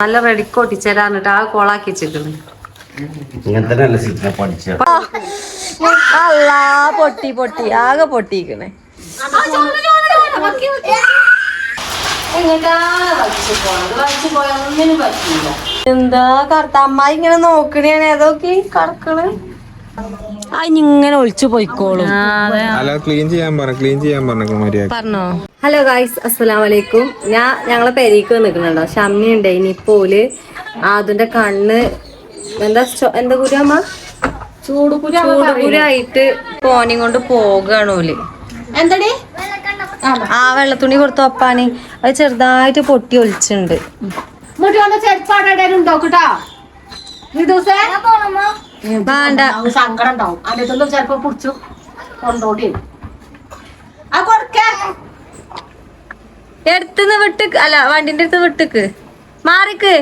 നല്ല റെഡിക്ക് ഒട്ടിച്ചേരാന്നിട്ട് ആ കോളാക്കി വെച്ചിട്ടുണ്ട്. പൊട്ടി പൊട്ടി ആകെ പൊട്ടിക്കണേ. എന്താ കറുത്ത അമ്മായി ഇങ്ങനെ നോക്കണേണ് ഏതൊക്കെ കറക്കണ്. അതിനിങ്ങനെ ഒളിച്ചു പോയിക്കോളും. പറഞ്ഞോ. ഹലോ ഗായ്സ്, അസ്സലാമു അലൈക്കും. ഞങ്ങളെ പെരീക്ക് നിൽക്കുന്നുണ്ടോ ഷമ്മി ഉണ്ട്. ഇനിയിപ്പോല് അതിന്റെ കണ്ണ് എന്താ കുരമ്മ ചൂടുകുരായിട്ട് പോനെയും കൊണ്ട് പോകാണ് ഓല്. എന്തടി ആ വെള്ളത്തുണി കൊടുത്ത് ഒപ്പാന് അത് ചെറുതായിട്ട് പൊട്ടി ഒലിച്ചുണ്ട്. വേണ്ട സങ്കടം ഉണ്ടാവും. അതിനൊന്നും ചിലപ്പോ പിടിച്ചു കൊണ്ടോടി എടുത്തുന്ന് വിട്ടുക്ക്. അല്ല വണ്ടിന്റെ അടുത്ത് വിട്ടുക്ക്. മാറിക്ക്.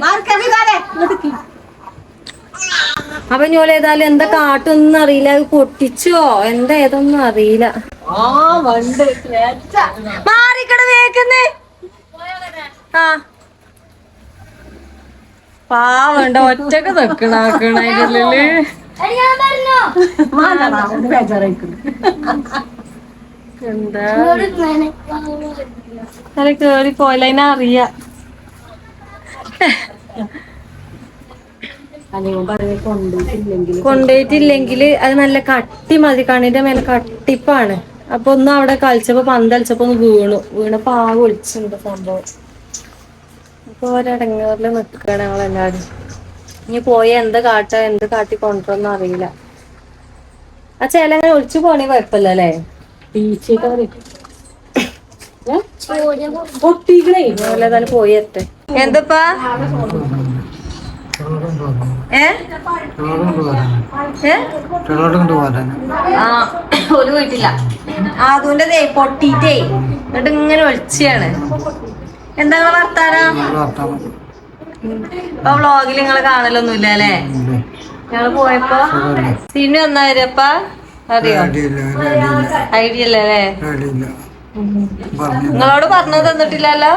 അപ്പൊ ഞോല ഏതായാലും എന്താ കാട്ടൊന്നും അറിയില്ല. അത് പൊട്ടിച്ചോ എന്താ ഏതൊന്നും അറിയില്ല. മാറിക്കട വേക്കുന്നേ. ആ പാവണ്ട ഒറ്റക്ക് നിക്കണാക്കണതിനുള്ളില്. എന്താ കേറി പോയതിനെ അറിയാ. കൊണ്ടുപോയിട്ടില്ലെങ്കില് അത് നല്ല കട്ടി മതി. കണ്ണിന്റെ മേലെ കട്ടിപ്പാണ്. അപ്പൊ ഒന്നും അവിടെ കളിച്ചപ്പോ പന്തളിച്ചപ്പോ ഒന്ന് വീണപ്പോ ആകെ ഒളിച്ചിട്ടുണ്ട് സംഭവം. അപ്പൊ ഒരടങ്ങേറില് നിക്കാണ് ഞങ്ങളെല്ലാരും. ഇനി പോയി എന്ത് കാട്ടി കൊണ്ടുവരൊന്നും അറിയില്ല. ആ ചേല അങ്ങനെ ഒളിച്ചു പോണേ കുഴപ്പമില്ല അല്ലേ. ഏതായാലും പോയി എട്ടെ. എന്തപ്പാ ഒരു വീട്ടില്ല അതുകൊണ്ടതേ പൊട്ടിട്ടേ എന്നിട്ട് ഇങ്ങനെ ഒളിച്ചാണ്. എന്താ വർത്താനം? ഇപ്പൊ വ്ളോഗിൽ നിങ്ങള് കാണലൊന്നുമില്ല അല്ലേ? ഞങ്ങള് പോയപ്പോ സിനു എന്നാ വരപ്പാ അറിയോ? ഐഡിയ അല്ലേ? നിങ്ങളോട് പറഞ്ഞു തന്നിട്ടില്ലല്ലോ?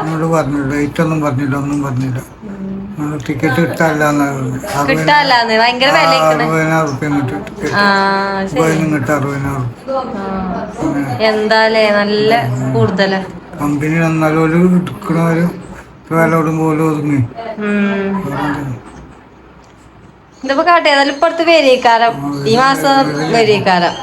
ടിക്കറ്റ് കിട്ടാല്ലാന്ന് ഭയങ്കര വില. എന്താലേ നല്ല കൂടുതലാ. കമ്പനി നന്നാലും എടുക്കണവര് വിലയോടും പോലും ഒതുങ്ങി. ഇതിപ്പോ കാട്ടെ ഏതായാലും ഇപ്പടുത്ത് വരിക്കാരം. ഈ മാസം വരിക്കാരം.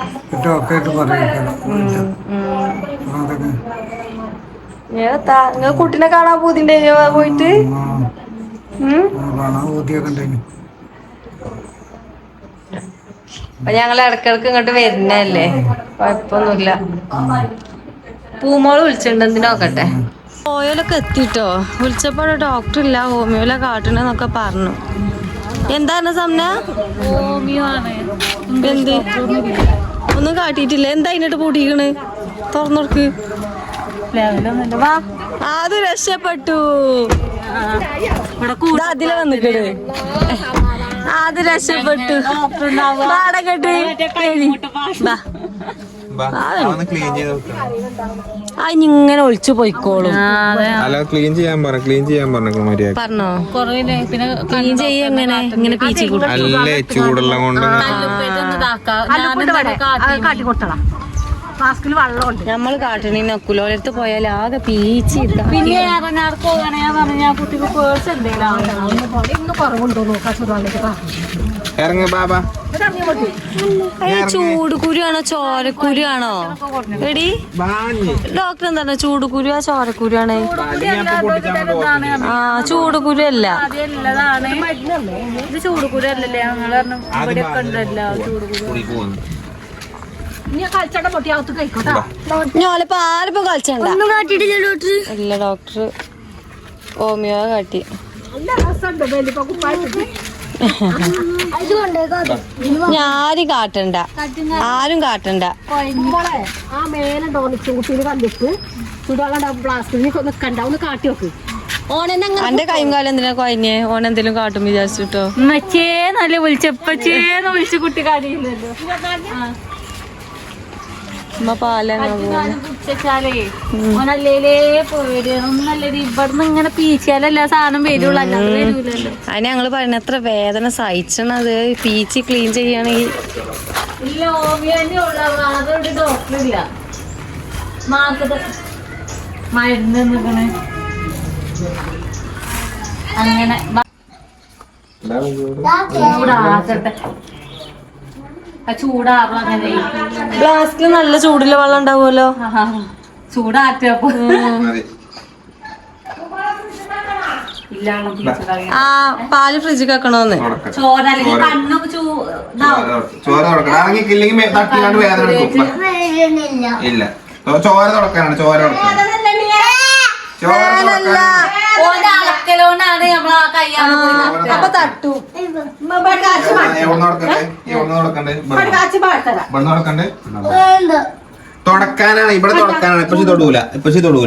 നിങ്ങൾ കുട്ടീനെ കാണാൻ പോതിന്റെ പോയിട്ട് അപ്പൊ ഞങ്ങൾ ഇടക്കിടക്ക് ഇങ്ങോട്ട് വരുന്നല്ലേ. കൊഴപ്പൊന്നുമില്ല. പൂമോള് വിളിച്ചിട്ടുണ്ട്. എന്തിനോക്കട്ടെ. ഹോമിയോലൊക്കെ എത്തിട്ടോ. വിളിച്ചപ്പോ ഡോക്ടർ ഇല്ല, ഹോമിയോല കാട്ടണെന്നൊക്കെ പറഞ്ഞു. എന്താണ് സംന? ഹോമിയോ ആണ്. എന്ത് ഒന്നും കാട്ടിട്ടില്ല. എന്താ അതിനിട്ട് പൂട്ടിക്കണ്? തുറന്നോർക്ക്. അത് രക്ഷപ്പെട്ടു. അതിലെ വന്നിക്കണ്. അത് രക്ഷപ്പെട്ടു. അതിനിങ്ങനെ ഒളിച്ചു പോയിക്കോളും. പറഞ്ഞോ ക്ലീൻ ചെയ്യ. എങ്ങനെ ഇങ്ങനെ പീച്ചി ചൂടെല്ലാം കൊണ്ട് ഫ്ലാസ്കിൽ വെള്ളമുണ്ട്. നമ്മള് കാട്ടണി നക്കുലോലത്ത് പോയാൽ ആകെ പീച്ചി. പിന്നെ ഞാൻ കുട്ടിക്ക് പേഴ്സ് എന്തെങ്കിലും കുറവുണ്ടോ നോക്കാൻ ചൂടുകുരുവാണോ ചോരക്കുരുവാണോ? എടി ഡോക്ടർ എന്താണ് ചൂടുകുരുവാ ചോരക്കുരുവാണ്? ആ ചൂടുകുരു അല്ല. ഇത് ചൂടുകുരു അല്ലല്ലേ? ഞങ്ങൾ ഇവിടെയൊക്കെ ഉണ്ടല്ലോ ചൂടുകുരു. ഞാനിപ്പോ ആരിപ്പോ കളിച്ചണ്ട. ഇല്ല ഡോക്ടർ ഹോമിയോ കാട്ടി. ഞാരും കാട്ടണ്ട, ആരും കാട്ടണ്ട. ആ മേലെ കുട്ടീനെ കണ്ടിട്ട് ചൂടുവെള്ളം പ്ലാസ്റ്റിക് നിൽക്കണ്ട, ഒന്ന് കാട്ടി വെക്ക്. എന്റെ കൈയും കാലം എന്തിനാ കൊയഞ്ഞേ? ഓനെന്തെങ്കിലും കാട്ടും വിചാരിച്ചിട്ടോ. നല്ല വിളിച്ചപ്പച്ചേന്ന് വിളിച്ച് കുട്ടി കാട്ടിയില്ലല്ലോ. ഉമ്മ പാലങ്ങ കുടിച്ചാലേ ഓനല്ലേ പേടിയാണ് ഒന്നല്ലേ ഇവിടുന്ന് ഇങ്ങനെ പീച്ചാലല്ല സാധനം വരുള്ളൂ അല്ലാതെ വരൂലല്ലോ. അതിന് ഞങ്ങള് പറയുന്ന എത്ര വേദന സഹിച്ചണത് പീച്ച് ക്ലീൻ ചെയ്യണമെങ്കിൽ. ഇല്ല ഓമിയന്നെ ഉള്ള അതൊരു ഡോക്ടറില്ല മാർക്കറ്റ് മരുന്ന് നിൽക്കണേ അങ്ങനെ ചൂടാക്കട്ടെ. ചൂടാറും അങ്ങനെ ഫ്ലാസ്കിൽ നല്ല ചൂടുള്ള വെള്ളം ഉണ്ടാവുമല്ലോ. ചൂടാറ്റപ്പോ ആ പാല് ഫ്രിഡ്ജിൽ വെക്കണോന്ന്. ചോര അല്ലെങ്കിൽ കണ്ണൊക്കെ ചോര ഇല്ല ചോര തുടക്കാനാണ്. ചോര അളക്കലോണ്ടാണ് നമ്മള് ആ കയ്യാണ് അപ്പൊ തട്ടു. തുടക്കാനാണ് ഇവിടെ തുടക്കാനാണ്. ഇപ്പൊ തൊടൂല.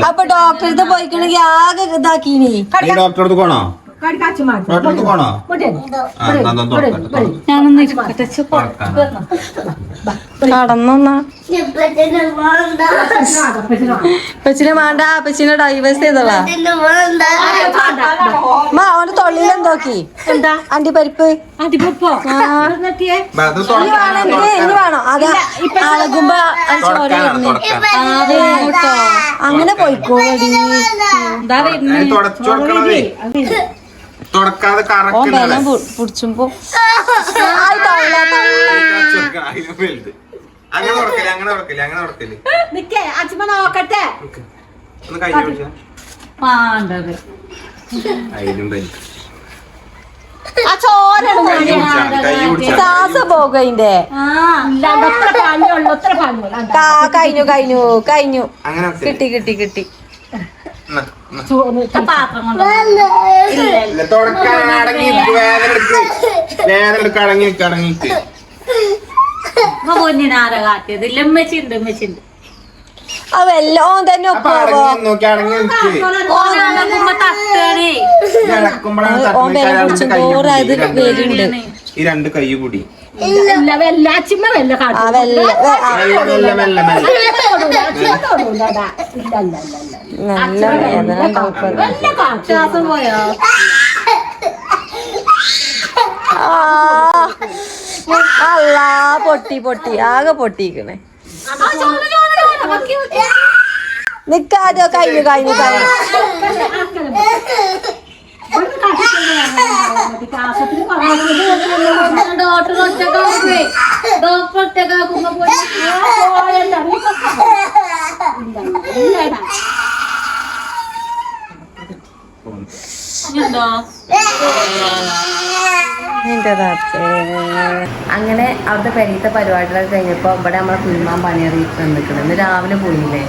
അപ്പൊ ഡോക്ടറെ പോയിക്കണെങ്കിൽ ആകെ ഇതാക്കീനി. ഈ ഡോക്ടറെ അടുത്ത് പോണോ? ഡോക്ടറെ അടുത്ത് പോണോ? ഞാനൊന്ന് ഇരിക്കട്ടെ. കടന്നൊന്നാ പച്ചിനെ വേണ്ട. പച്ചിനെ ഡൈവേഴ്സ് ചെയ്തോളാ. അവന്റെ തൊള്ളിയിലെന്തോക്കി എന്താ അണ്ടിപ്പരിപ്പ് ഇനി വേണോ? അത് അളകുമ്പോ ചോര വരുന്നോ? അങ്ങനെ പോയിക്കോടി. തുടക്കാതെ പിടിച്ചുമ്പോ അങ്ങനെ തുടക്കല് അച്ഛമ്മ നോക്കട്ടെ. വേണ്ടത് ആ ചോര ശ്വാസ പോകതിന്റെ കഴിഞ്ഞു. കിട്ടി പാത്രം കൊണ്ട് പൊന്നിനാര കാട്ടിയത് ഇല്ല. ഉമ്മച്ചിണ്ട് അവല്ലോ തന്നെ തട്ടണേ വരുന്നുണ്ട്. ഈ രണ്ട് കൈ കൂടി വെല്ലാച്ചിമ്മ വെല്ല നല്ല വേദന ശ്വാസം പോയോ? അല്ല പൊട്ടി ആകെ പൊട്ടിക്കണേ. നിക്കാതോ കഴിഞ്ഞു ഡോക്ടർ ഒറ്റക്കാക്കുമ്പോ അങ്ങനെ അവിടുത്തെ പെരീത്തെ പരിപാടികളൊക്കെ കഴിഞ്ഞപ്പോ ഇവിടെ നമ്മളെ കുരുമാൻ പണിയറിയിട്ട് നിൽക്കണം. ഇന്ന് രാവിലെ പോയില്ലേ?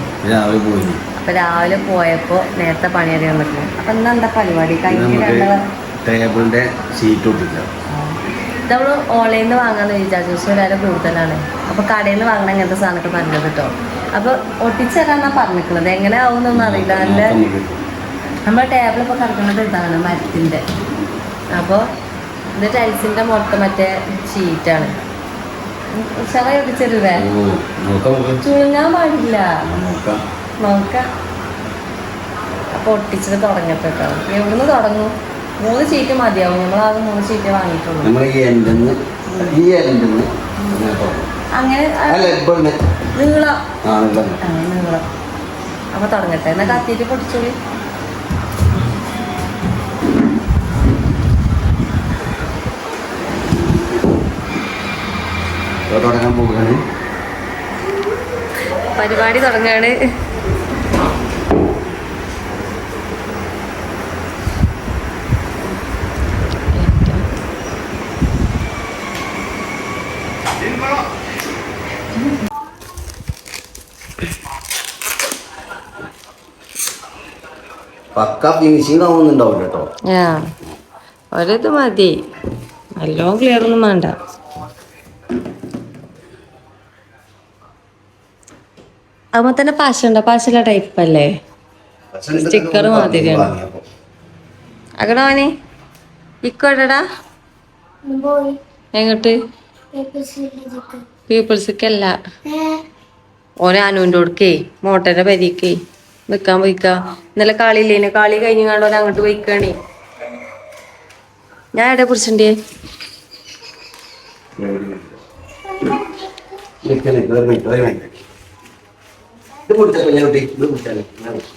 അപ്പൊ രാവിലെ പോയപ്പോ നേരത്തെ പണിയറി വന്നിട്ടുണ്ട്. അപ്പൊ എന്താ പരിപാടി കഴിഞ്ഞ ടേബിളിന്റെ ഷീറ്റ് ഒട്ടില്ല. നമ്മള് ഓൺലൈനിൽ നിന്ന് വാങ്ങാന്ന് വിചാരിച്ചു. പക്ഷെ വില കൂടുതലാണ്. അപ്പൊ കടയിൽ നിന്ന് വാങ്ങണ അങ്ങനത്തെ സാധനമൊക്കെ നല്ലത് കേട്ടോ. അപ്പൊ ഒട്ടിച്ചേരാന്നാ പറഞ്ഞിട്ടുള്ളത്. എങ്ങനെ ആവുന്നൊന്നും അറിയില്ല. നല്ല നമ്മുടെ ടേബിളിപ്പോൾ കിടക്കുന്നത് ഇതാണ് മരത്തിന്റെ. അപ്പോൾ ഇത് ടൈൽസിന്റെ മൊത്തം മറ്റേ ഷീറ്റാണ്. ഉഷാറായി ഒട്ടിച്ചേരുവേ. ചുളുങ്ങാൻ പാടില്ല. നോക്കാം. അപ്പൊ ഒട്ടിച്ചത് തുടങ്ങട്ടെ കേട്ടോ. എവിടുന്ന് തുടങ്ങും? 3 ഷീറ്റ് മതിയാവും. നമ്മളാകെ 3 ഷീറ്റ് വാങ്ങിയിട്ടുള്ളൂ. അങ്ങനെ നീളം. അപ്പൊ തുടങ്ങട്ടെ. എന്നാ കത്തിയിട്ട് പൊട്ടിച്ചോളി. പരിപാടി തുടങ്ങാണ്. പക്ക ഫിനിഷിംഗ് ആവുന്നുണ്ടാവില്ല കേട്ടോ. ഒരിത് മതി. നല്ലോണം ക്ലിയർ ഒന്നും വേണ്ട. അതുപോലെ തന്നെ പശുണ്ടോ? പശുള്ള ടൈപ്പ് അല്ലേ? സ്റ്റിക്കർ മാതിരിയാണ്. അകടോനെ ഇക്കോടാ എങ്ങോട്ട്? പീപ്പിൾസിക്കല്ല. ഓനെ അനുവിൻ്റെ കൊടുക്കേ മോട്ടന്റെ പരിക്കേ നിക്കാൻ പോയിക്ക. ഇന്നലെ കളിയില്ലേനു, കളി കഴിഞ്ഞ് കണ്ടോ അങ്ങോട്ട് പോയിക്കാണേ. ഞാൻ എവിടെ കുറിച്ചിണ്ടേ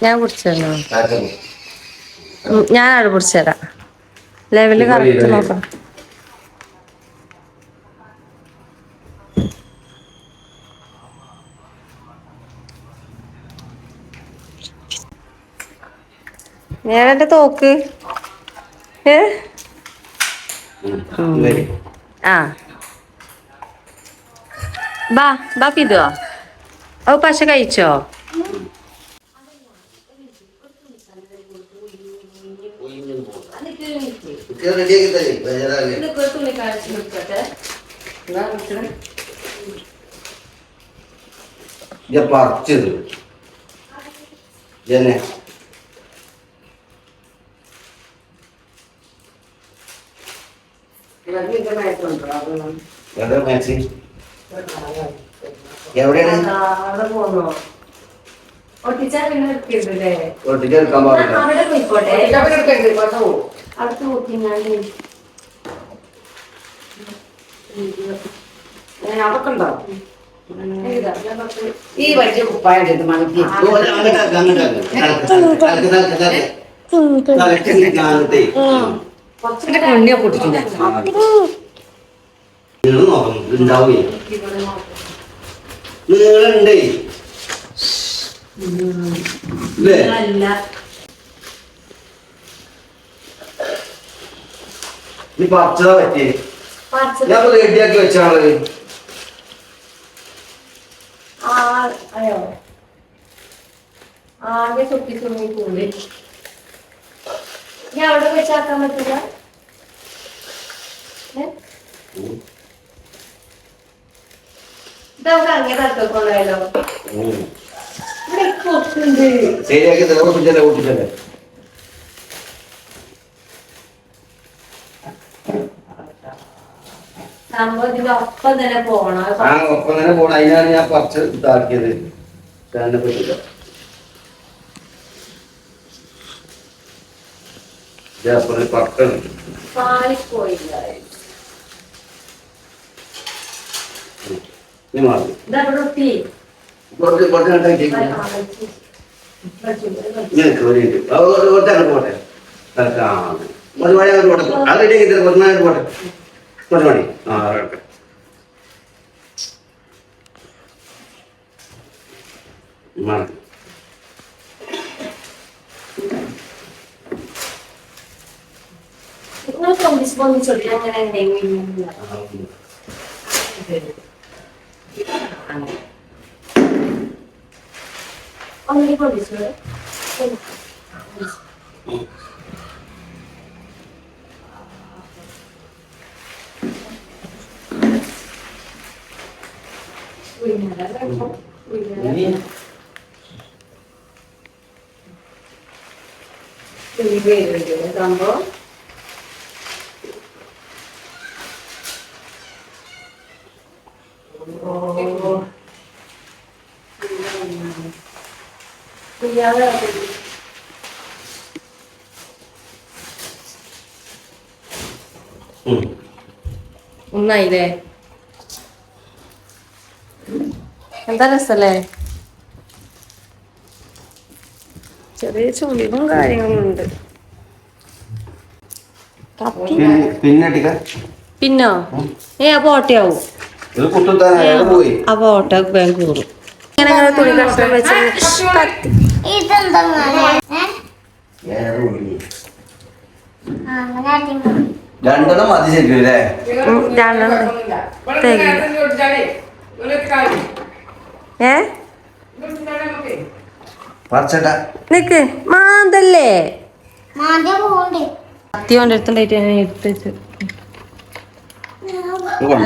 ഞാൻ കുടിച്ചോ. ഞാൻ അവിടെ കുടിച്ചുതരാം. ലെവല് കറക്റ്റ് നോക്കാം. ഞാനെന്റെ തോക്ക് ആ ബാ ബാ പിതോ ഓ പശ കഴിച്ചോ? പറിച്ചത് ജന എവിടെയാണ് ഒട്ടിച്ചെടുക്കാൻ പാടില്ല. ഈ വലിയ കുപ്പായ മണക്കി പുണ്യ പൊട്ടിട്ടുണ്ട്. ഉണ്ടാവേ നിങ്ങളുണ്ടേ നീ പറിച്ചതാ പറ്റിയേ. ഞാൻ റെഡിയാക്കി വെച്ചാള്. ആകെ ചുറ്റി ചുരുങ്ങി കൂടി. ഞാൻ അവിടെ വെച്ചാക്കാൻ പറ്റില്ല. ഇതവിടെ അങ്ങനെ തട്ടക്കൊള്ളാലോ. ഇവിടെ കൊത്തുണ്ട്. ശരിയാക്കി ഓട്ടിച്ചല്ലേ ഓട്ടിച്ചല്ലേ. സംഭവത്തിന് ഒപ്പം തന്നെ പോണം. ആ ഒപ്പം തന്നെ പോണം. അതിനാണ് ഞാൻ പറിച്ച് ഇതാക്കിയത്. തന്നെ പറ്റില്ല. പക്കണം പാലിപ്പോയില്ല. കുറച്ച് കുറച്ച് കണ്ടാക്കി പോട്ടെ. ഒരു മണി അവർ പോട്ടെ. അത് റെഡി ആക്കി തരാം. 1 മണി പോട്ടെ. 1 മണി. ആ ഓക്കെ. നിങ്ങൾ പൊന്നിച്ചോട്ടി അങ്ങനെ എന്തെങ്കിലും ഒന്നിനെ പൊന്നിച്ചോളൂ. സംഭവം ഒന്നായില്ലേ? എന്താ രസല്ലേ? ചെറിയ ചുളിവും കാര്യങ്ങളും ഉണ്ട്. പിന്നോ അപ്പൊ ഓട്ടയാവും. അപ്പൊ ഓട്ട ബാങ്ക് കയറും. ഇങ്ങനെ അങ്ങനെ തുണി കഷ്ണം വെച്ച് രണ്ടെണ്ണം മതി ശരിക്കും അല്ലേ? നിക്ക് മാന്തല്ലേ കത്തിയോന്റെ അടുത്തുണ്ടായിട്ട് എടുത്ത് വെച്ചു.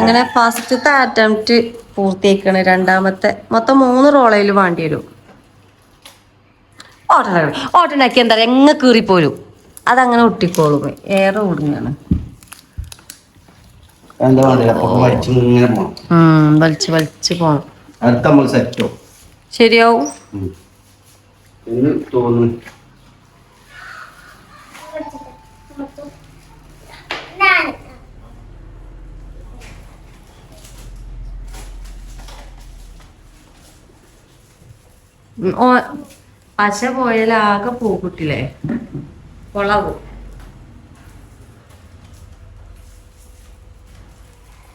അങ്ങനെ ഫസ്റ്റത്തെ അറ്റംപ്റ്റ് പൂർത്തിയാക്കണ്. രണ്ടാമത്തെ മൊത്തം 3 റോളയിൽ വേണ്ടി വരും. ഓട്ടണ്ടാക്കി എന്താ പറയാ എങ്ങ കീറിപ്പോരും. അതങ്ങനെ ഒട്ടിക്കോളും. ഏറെ ഓടുങ്ങാണ്. വലിച്ച് വലിച്ച് പോണം. അടുത്ത നമ്മൾ സെറ്റോ ശരിയാവും. എന്ന് തോന്നുന്നു. പശ പോയാൽ ആകെ പൂക്കുട്ടില്ലേ, കൊളാവും.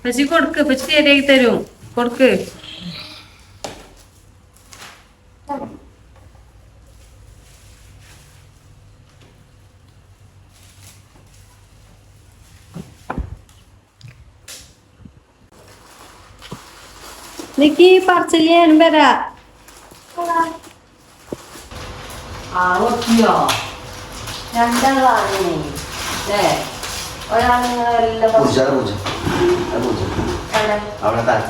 പശി കൊടുക്ക്, പശി ശരിയാക്കി തരും, കൊടുക്ക്. നിക്ക് പറച്ചില് ഞാനും വരാ. രണ്ടാളാണ് അല്ലേ? ഒരാളിങ്ങനെ അവിടെ താഴ്ച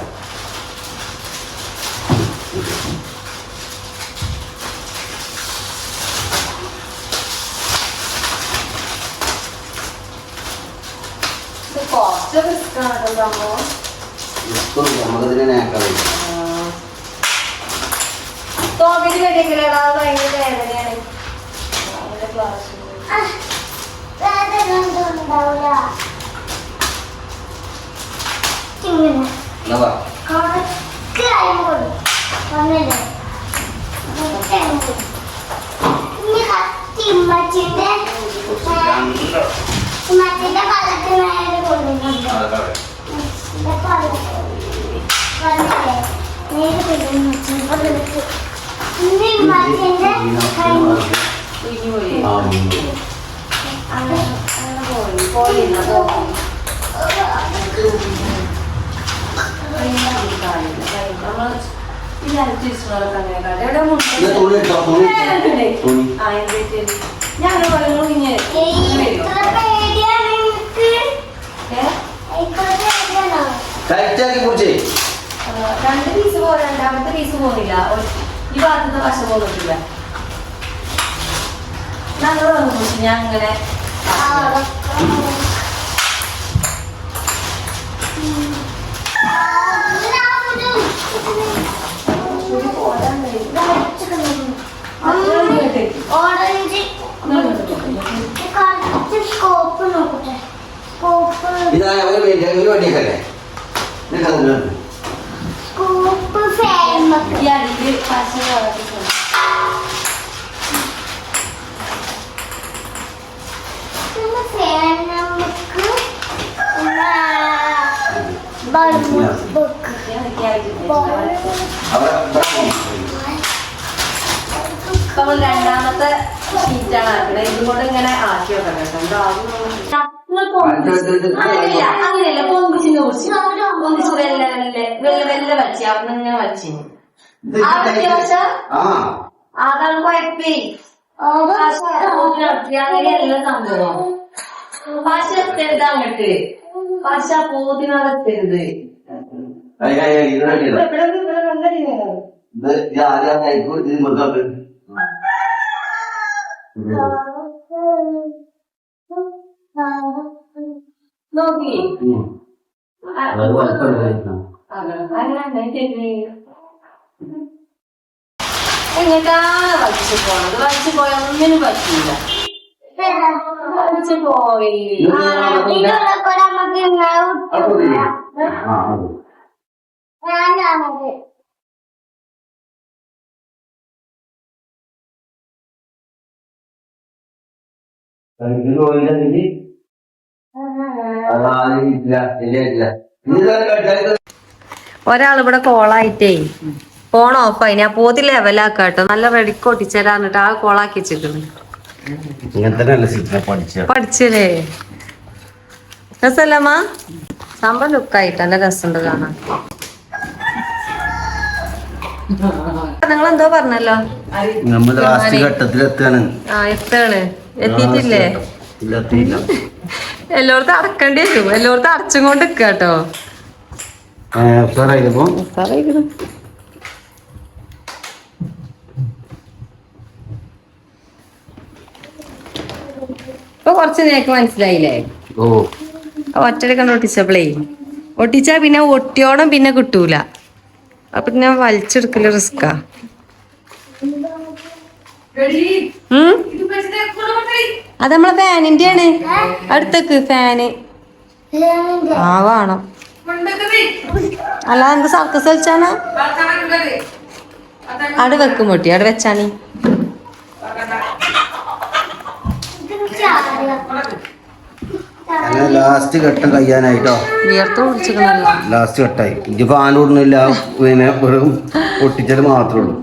കുറച്ച് റിസ്ക്കാണ് സംഭവം. നമുക്കതിനെ നേക്കാതെ തോന്നിട്ട് കഴിക്കലടാ, ഭയങ്കര വേദനയാണ്. ക്ലാസ് രണ്ട് പീസ് പോലെ, രണ്ടാമത്തെ പീസ് പോകുന്നില്ല, ഈ ഭാഗത്തെ വശം പോകുന്നില്ല. ഞങ്ങൾ ഞാൻ അങ്ങനെ ഓറഞ്ച് സ്കോപ്പ് നോക്കട്ടെ. സ്കോപ്പ് ഫാൻ ഈ അടിയിൽ പശ ഫാൻ നമുക്ക് ബുക്ക് നമ്മൾ രണ്ടാമത്തെ ഷീറ്റാണ് ആക്കണത്. ഇതുകൊണ്ട് ഇങ്ങനെ ആക്കി വെക്കണം. അങ്ങനെയല്ല, പൊന്തിച്ചിന് കുറിച്ച് പൊന്തിച്ച് വെല്ല വച്ച അവിടെ ഇങ്ങനെ വച്ചിന് വച്ച അതാണ് കുഴപ്പേ. അങ്ങനെയല്ല സംഭവം. പശ എത്തരുത് അങ്ങോട്ട്, പശ പോതിനകത്തരുത്. നോക്കി എങ്ങോട്ടാ വലിച്ചു പോണത്? വലിച്ചു പോയാൽ ഒന്നിനും പറ്റില്ല. വലിച്ചു പോയി ഒരാളിവിടെ കോളായിട്ടേ ഫോൺ ഓഫായി. ഞാൻ പോതി ലെവലാക്ക കേട്ടോ, നല്ല റെഡിക്ക് ഒട്ടിച്ചേരാന്നിട്ട് ആ കോളാക്കി വെച്ചിട്ടുണ്ട്. പഠിച്ചല്ലേ രസല്ലമ്മ? സംഭവം ലുക്കായിട്ട് നല്ല രസമുണ്ട് കാണാൻ. നിങ്ങളെന്തോ പറഞ്ഞല്ലോ? എത്താണ്? എത്തിയിട്ടില്ലേ? എല്ലായിടത്തും അടക്കേണ്ടി വരും. എല്ലായിടത്തും അടച്ചും കൊണ്ട് നിൽക്കുക കേട്ടോ. ഇപ്പൊ കൊറച്ച് നേരക്ക് മനസ്സിലായില്ലേ? ഒറ്റടി കണ്ട് ഒട്ടിച്ചപ്പോളേ, ഒട്ടിച്ചാ പിന്നെ ഒട്ടിയോണം പിന്നെ കിട്ടൂല. അപ്പൊ ഞാൻ വലിച്ചെടുക്കല് റിസ്ക്കാ. അത് നമ്മളെ ഫാനിന്റെ ആണ്. അടുത്തേക്ക് ഫാന് ആ വേണം. അല്ല എന്ത് സർക്കസ് കളിച്ചാണ് അവിടെ വെക്കും പൊട്ടി അവിടെ വെച്ചാണി. അങ്ങനെ ലാസ്റ്റ് ഘട്ടം കഴിയാനായിട്ടോ. വിയർത്ത് കുടിച്ചിക്കണല്ലോ. ലാസ്റ്റ് ഘട്ടമായി. ഇജ്ജ് ഫാൻ ഓടുന്നില്ല, പിന്നെ വെറും പൊട്ടിച്ചത് മാത്രമേ ഉള്ളൂ.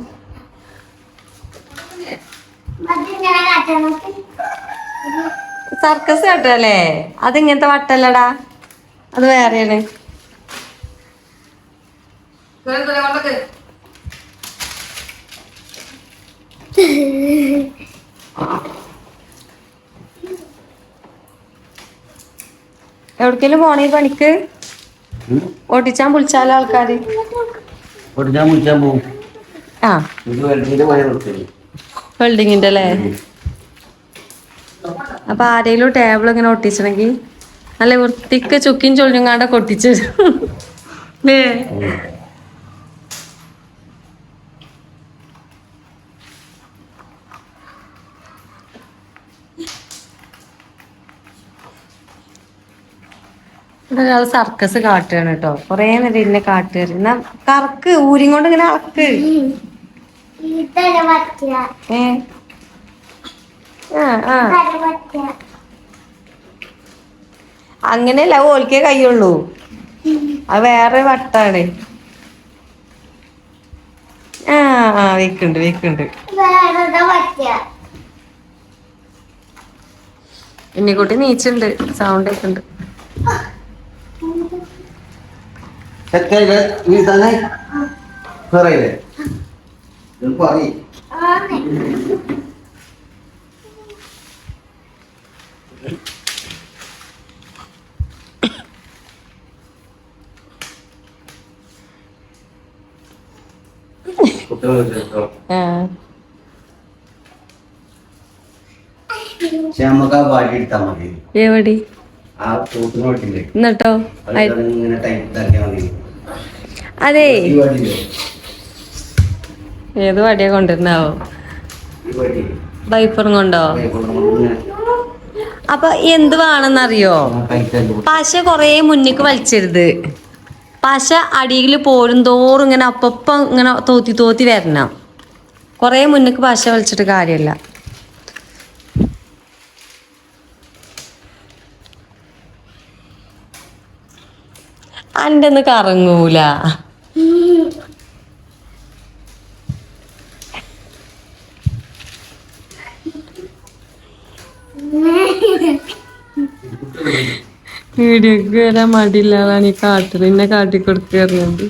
സർക്കസ് കേട്ടല്ലേ? അത് ഇങ്ങനത്തെ വട്ടല്ലടാ, അത് വേറെയാണ്. എവിടേക്കെങ്കിലും പോണേ പണിക്ക്? ഓട്ടിച്ചാൻ വിളിച്ചാലോ ആൾക്കാര്? പൊട്ടിച്ചാൻ വിളിച്ചാൻ പോകും. ആ ഇത് വെൽഡിങ്ങിന്റെ പണി നിർത്തി. വെൽഡിങ്ങിന്റെ അല്ലേ? അപ്പൊ ആരെങ്കിലും ടേബിൾ ഇങ്ങനെ ഒട്ടിച്ചണെങ്കിൽ നല്ല വൃത്തിക്ക് ചുക്കിൻ ചൊല്ലിങ്ങാണ്ടൊക്കെ ഒട്ടിച്ചു അല്ലേ? ഇവിടെ ഒരാൾ സർക്കസ് കാട്ടുകയാണ് കേട്ടോ. കൊറേ നേരം ഇന്നെ കാട്ടുകാര്. എന്നാ കറക്ക് ഊരിയും കൊണ്ട് ഇങ്ങനെ അളക്ക്. ഏ ആ അങ്ങനെയല്ല, ഓൽക്കേ കയ്യുള്ളൂ. അത് വേറെ വട്ടാണ്. ആ വെക്കുണ്ട് വെക്കുണ്ട്. എന്നെക്കൂട്ടി നീച്ചുണ്ട്, സൗണ്ട് ഒക്കെ ഉണ്ട്. സെറ്റായില്ലേ? നീ തന്നെ പറയില്ലേ? പറയും. പക്ഷെ നമുക്ക് ആ വാടി എടുത്താൽ മതി. എവിടെ ആ തോട്ടിനോട്ടില്ലേ എന്നിട്ടോ? ഇങ്ങനെ ടൈറ്റ് ഇതാക്കിയാൽ മതി. അതെ, ഈ വടിയില്ലേ? ഏത് വടിയാ കൊണ്ടിരുന്നാവോ? ഈ വടി വൈപ്പറും കൊണ്ടോ? അപ്പൊ എന്ത് വേണമെന്നറിയോ? പശ കൊറേ മുന്നിക്ക് വലിച്ചരുത്. പശ അടിയിൽ പോരും തോറും ഇങ്ങനെ അപ്പം ഇങ്ങനെ തോത്തി തോത്തി വരണം. കൊറേ മുന്നിക്ക് പശ വലിച്ചിട്ട് കാര്യമല്ല. അന്റെ ഒന്ന് കറങ്ങൂല. വീഡിയോക്ക് വരാൻ മടിയില്ലാതാണ് ഈ കാട്ടിൽ എന്നെ കാട്ടിക്കൊടുക്കുന്നത്.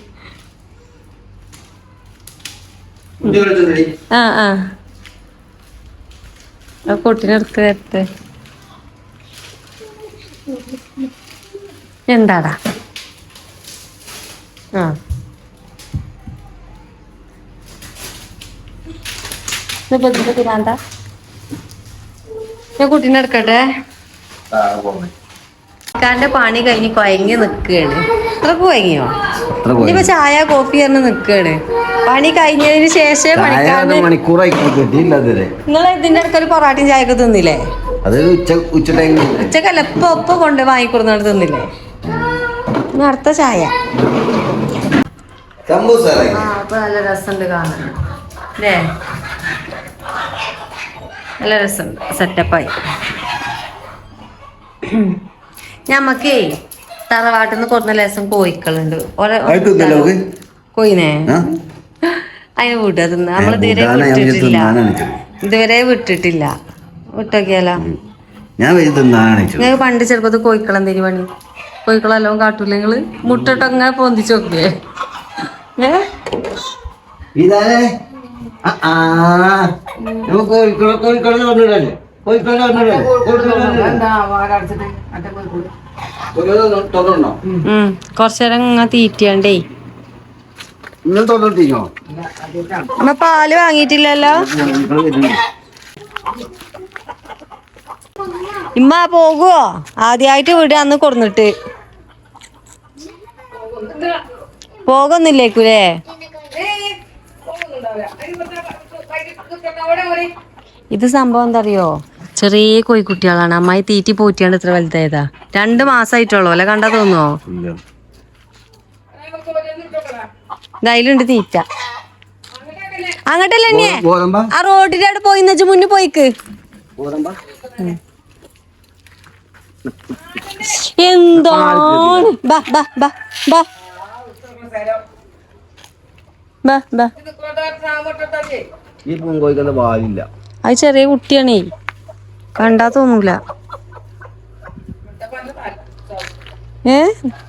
ആ കുട്ടീനെടുത്ത് വരട്ടെ. എന്താടാ? ആ തിരാന്താ, ഞാൻ കുട്ടീനെ എടുക്കട്ടെ. ന്റെ പണി കഴിഞ്ഞ് കൊയങ്ങി നിക്കാണ്. അത്രക്ക് കൊയങ്ങിയോ? ഇനിയിപ്പോ ചായ കോഫി പറഞ്ഞ് നിക്കാണ്. പണി കഴിഞ്ഞതിന് ശേഷം പണിക്കാരന് മണിക്കൂറായി കിട്ടിയില്ല. നിങ്ങൾ ഇതിന്റെ ഇടയ്ക്ക് ഒരു പൊറാട്ടയും ചായയൊക്കെ തിന്നില്ലേ? അത് ഉച്ച ടൈം ഉച്ചക്കല്ല, ഇപ്പൊ കൊണ്ട് വാങ്ങിക്കൊടുത്തോണ്ട് തിന്നില്ലേ? ഇനി അടുത്ത ചായ. അപ്പൊ നല്ല രസമുണ്ട് കാണാൻ അല്ലേ? നല്ല രസമുണ്ട്, സെറ്റപ്പായി. ഞമ്മക്കേ തറവാട്ടിൽ നിന്ന് കുറഞ്ഞ ലേസം കോഴിക്കളുണ്ട്. കോയിനെ അതിന് വിടുക തിന്ന. നമ്മൾ ഇതുവരെ വിട്ടിട്ടില്ല. വിട്ടോക്കിയാലോ? നിങ്ങൾക്ക് പണ്ട് ചെറുപ്പത്ത് കോഴിക്കളെന്തേലും പണി? കോഴിക്കളെല്ലാം കാട്ടൂല നിങ്ങള്? മുട്ടട്ടൊക്കെ പൊന്തിച്ച് നോക്കിയേ. കൊറച്ചേരം ഇങ്ങനെ തീറ്റിയാണ്ടേ. നമ്മ പാല് വാങ്ങിയിട്ടില്ലല്ലോ. ഇമ്മ പോകുവോ? ആദ്യായിട്ട് വീട് അന്ന് കൊടുന്നിട്ട് പോകുന്നില്ലേക്കൂലേ? ഇത് സംഭവം എന്താ അറിയോ, ചെറിയ കോഴിക്കുട്ടികളാണ്. അമ്മായി തീറ്റി പോറ്റിയാണ് ഇത്ര വലുതായതാ. 2 മാസമായിട്ടുള്ളൂ അല്ലെ, കണ്ടാ തോന്നുവോ? ഇതായാലുണ്ട് തീറ്റ. അങ്ങോട്ടല്ലേ ആ റോഡിന്റെ അവിടെ പോയി മുന്നിൽ പോയിക്ക്. എന്താണ് ബാ ബാ ബാ ബാ ബാ ബാ. ഈ പൂങ്കോഴിക്കുന്ന പാലില്ല. അത് ചെറിയ കുട്ടിയാണേ, കണ്ടാ തോന്നൂല.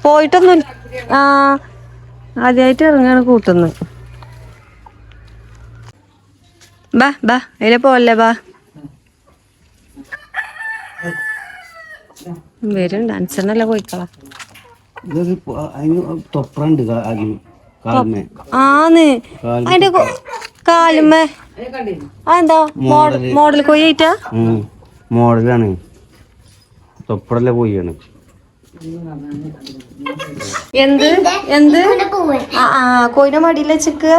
പോയിട്ടൊന്നുമില്ല. ആ ആദ്യമായിട്ട് ഇറങ്ങാണ് കൂട്ടുന്നത്. ബാ ബാ അതിലെ പോലെ ബാ. വരും ഡാൻസറിനല്ല പോയിക്കളാ. തൊപ്പറുണ്ട് ആന്ന് അതിന്റെ കാലുമ്മേ. അതെന്താ മോഡൽ കൊയ്യായിട്ടാ? മോഡലാണ്, തൊപ്പറല്ല പോയാണ്. എന്ത് എന്ത് ആ കോയിനെ മടിയില്ല ചിക്കുക.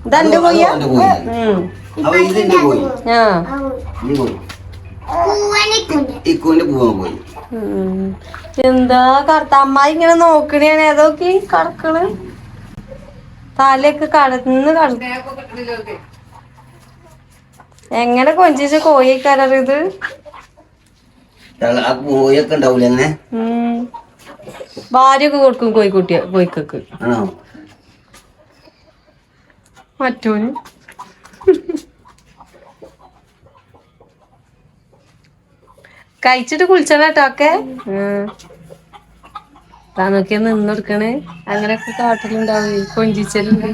ഇതെന്റെ കൊയ്യ. എന്താ കറുത്ത അമ്മായി ഇങ്ങനെ നോക്കണേണ്. ഏതൊക്കെ കടക്കണ്, തലയൊക്കെ കടന്ന് എങ്ങനെ കൊഞ്ചിച്ച കോഴിക്കാരത്. കോഴിയൊക്കെ ഉണ്ടാവൂല അങ്ങനെ. ഭാര്യയൊക്കെ കൊടുക്കും കോഴിക്കൊക്കെ. മറ്റോന് കഴിച്ചിട്ട് കുളിച്ചോട്ടെ. താനൊക്കെ നിന്നെടുക്കണേ. അങ്ങനെയൊക്കെ കാട്ടിലുണ്ടാവും, കൊഞ്ചിച്ചലുണ്ട്.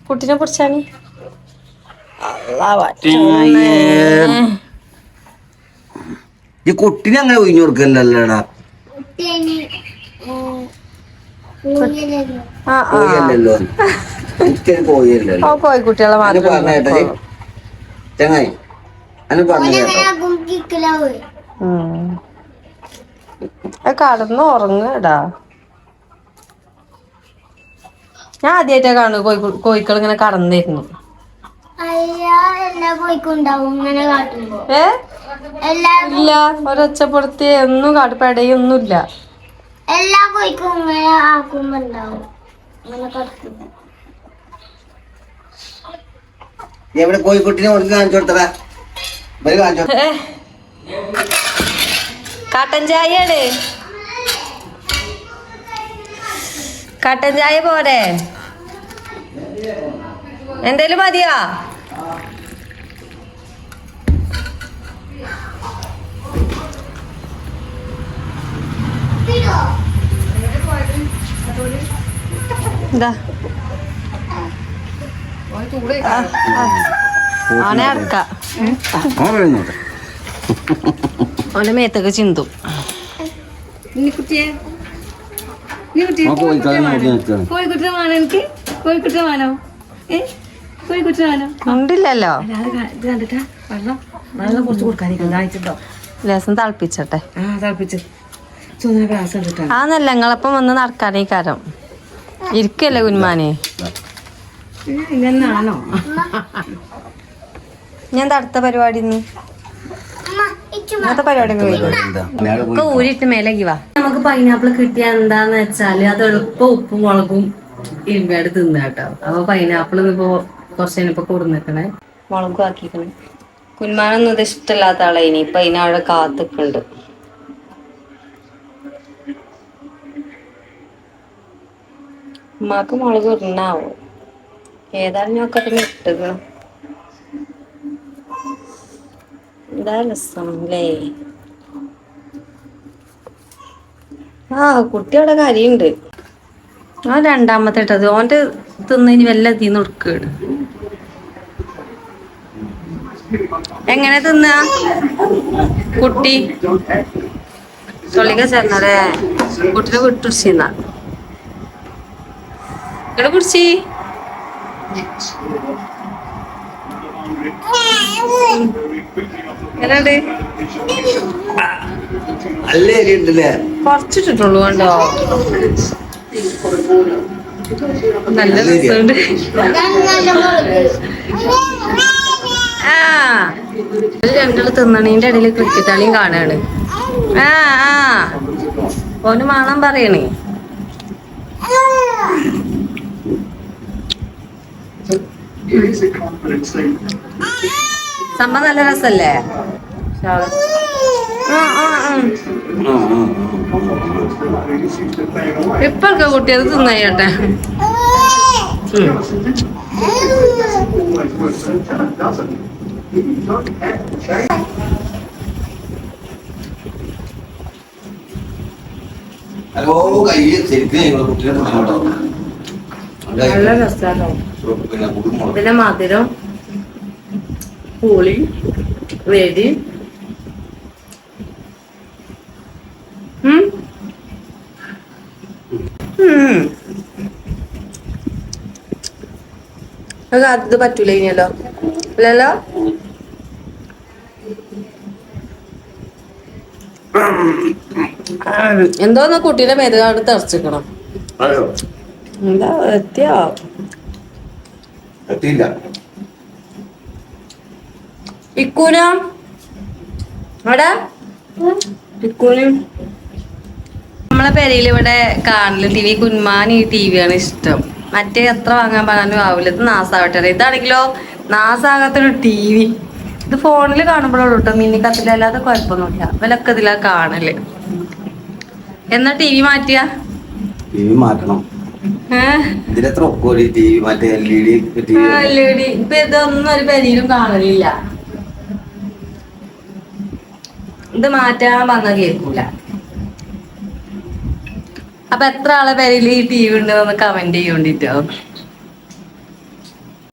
കുട്ടിനെ കുറിച്ചാണ് ഈ കുട്ടിനെ അങ്ങനെ ഒഴിഞ്ഞു കൊടുക്കല്ലല്ലോടാ. കോഴിയല്ലല്ലോ, കോഴിയല്ലല്ലോ. കോഴിക്കുട്ടികളെ പറഞ്ഞേട്ടെ ചങ്ങായി, അന്നെ പറഞ്ഞു കടന്ന് ഉറങ്ങടാ. ഞാൻ ആദ്യമായിട്ടാ കാണുന്നു കോഴിക്കൾ ഇങ്ങനെ കടന്നിരുന്നു. ഇല്ല, ഒരൊച്ചപ്പെടുത്തി ഒന്നും കാട്ടുപെടയൊന്നുമില്ല. എല്ലാ കോഴിക്കും ഇങ്ങനെ ആക്കുമ്പോ ഉണ്ടാവും. എവിടെ കോഴിക്കുട്ടിനെ കാണിച്ചു കൊടുത്തടാ. കട്ടൻ ചായയാണ്. കട്ടൻ ചായ പോരെ, എന്തേലും മതിയോ? എന്താ ആണെ അടക്ക ഓന്റെ മേത്തൊക്കെ ചിന്തും. കോഴിക്കുട്ടിനെ വേണോ എനിക്ക്? കോഴിക്കുട്ടിനെ വേണോ? കോഴിക്കുട്ടിനെ വേണോ? ഉണ്ടില്ലല്ലോ. വെള്ളം കുറച്ച് കൊടുക്കാനിട്ടുണ്ടോ? ലേസം തിളപ്പിച്ചട്ടെ. തിളപ്പിച്ച് ചുവന്ന ഗ്ലാസ് എടുത്തിട്ടാണ്. ആന്നല്ല നിങ്ങളപ്പം വന്ന് നടക്കാനേ കാരം ഇരിക്കല്ലേ കുഞ്ഞുമാനെ. ഇന്നാണോ ഞാൻ അടുത്ത പരിപാടി ഇന്നത്തെ പരിപാടി ഒക്കെ ഊരിട്ട് മേലേക്ക് വാ. നമുക്ക് പൈനാപ്പിൾ കിട്ടിയ എന്താന്ന് വെച്ചാല് അത് എളുപ്പം ഉപ്പും മുളകും ഇരുമ്പാട് തിന്ന കേട്ടോ. അപ്പൊ പൈനാപ്പിൾ ഇപ്പൊ കുറച്ചതിനിപ്പോ കൊടുന്നിക്കണേ, മുളകും ആക്കിക്കണേ. കുഞ്ഞുമാനൊന്നും ഇത് ഇഷ്ടമില്ലാത്ത ആളെ ഇനിയിപ്പൊ അതിനവിടെ കാത്തിക്കുന്നുണ്ട്. ഉമ്മാക്ക് മുളക് ഇടണാവോ? ഏതായാലും ഞൊക്കെ അതിന് ഇട്ടത്. എന്താ രസം അല്ലേ? ആ കുട്ടി അവിടെ കരിയുണ്ട്. ആ രണ്ടാമത്തെ ഇട്ടത് ഓന്റെ തിന്നതിന് വല്ല തീന്ന് കൊടുക്കുകയാണ്. എങ്ങനെ തിന്ന കുട്ടി? തൊള്ളിക്ക ചേർന്നേ കുട്ടിനെ വിട്ടുടിച്ചിന്ന ഇവിടെ കുടിച്ചി. നല്ല എരിയുണ്ടല്ലേ? കുറച്ചിട്ടുള്ളൂ കണ്ടോ. നല്ല രസമുണ്ട്. ആ രണ്ടാള് തിന്നണീന്റെ ഇടയില് ക്രിക്കറ്റ് കളിയും കാണാണ്. ആ ആ ഓന് മണം പറയണേ. സംഭവം നല്ല രസല്ലേ? ഇപ്പൊക്കെ കുട്ടിയത് തിന്നട്ടെ. ഹലോ കൈ ശരിക്കും കുട്ടികളെ നല്ല രസാട്ടോ. പിന്നെ കുടുംബം പിന്നെ മധുരം, പുളി, വെടി. അത് പറ്റൂല ഇനിയല്ലോ അല്ലല്ലോ. എന്തോന്ന് കുട്ടീടെ മേതുകാട് തെറച്ചിക്കണം. അതെയോ എന്താ എത്തിയോ എത്തിയില്ല. ഇക്കൂനോ അവിടെ ഇക്കൂനും നമ്മളെ പെരയിൽ ഇവിടെ കാണല് ടി വി കുന്മാൻ ഈ ടി വിയാണ് ഇഷ്ടം. മറ്റേ എത്ര വാങ്ങാൻ പറഞ്ഞാലും ആവില്ല. ഇത് നാസാവട്ടെ. ഇതാണെങ്കിലോ നാസാകാത്തൊരു ടി വി. ഇത് ഫോണിൽ കാണുമ്പോഴുള്ളൂ കേട്ടോ മിന്നിക്കത്തിലല്ലാതെ കുഴപ്പമൊന്നുമില്ല. ഇവലൊക്കെ ഇതിലാ കാണല്. എന്നാ ടി വി മാറ്റിയ ടി വി മാറ്റണം. ഇതിലെത്ര ഒക്കോടി ടി വി മറ്റേ LED ഇപ്പൊ ഇതൊന്നും ഒരു പെരയിലും കാണലില്ല. ഇത് മാറ്റാൻ പറഞ്ഞാൽ കേൾക്കൂല. അപ്പൊ എത്ര ആളെ പേരിൽ ഈ ടി വി ഉണ്ടെന്ന് കമന്റ് ചെയ്യോണ്ടിട്ടോ.